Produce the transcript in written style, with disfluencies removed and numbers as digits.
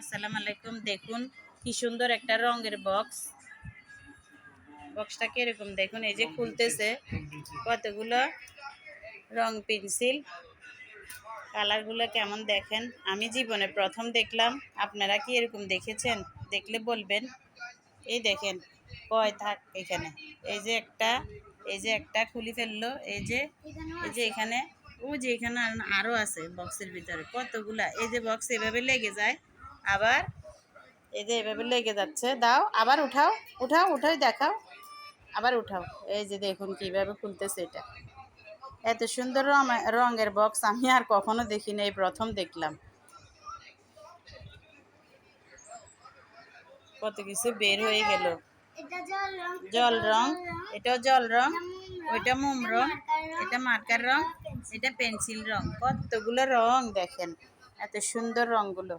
আসসালামু আলাইকুম। দেখুন কি সুন্দর একটা রঙের বক্স। বক্সটা কিরকম দেখুন, এই যে খুলতেছে কতগুলো রং পেন্সিল। কালারগুলো কেমন দেখেন, আমি জীবনে প্রথম দেখলাম। আপনারা কি এরকম দেখেছেন? দেখলে বলবেন। এই দেখেন কয় থাক এখানে, এই যে একটা খুলে ফেললো, এই যে এখানে, ও যে এখানে আরো আছে বক্সের ভিতরে কতগুলা। এই যে বক্স এভাবে লেগে যায়, আবার এই যে এভাবে লেগে যাচ্ছে। দাও আবার উঠাও, উঠাই দেখাও, আবার উঠাও। এই যে দেখুন কিভাবে খুলতেছে এটা। এত সুন্দর রঙের বক্স আমি আর কখনো দেখিনি, এই প্রথম দেখলাম। কত কিছু বের হয়ে গেল। জল রং, এটাও জল রং, ওইটা মোম রং, এটা মার্কার রং, এটা পেন্সিল রং। কতগুলো রং দেখেন, এত সুন্দর রংগুলো।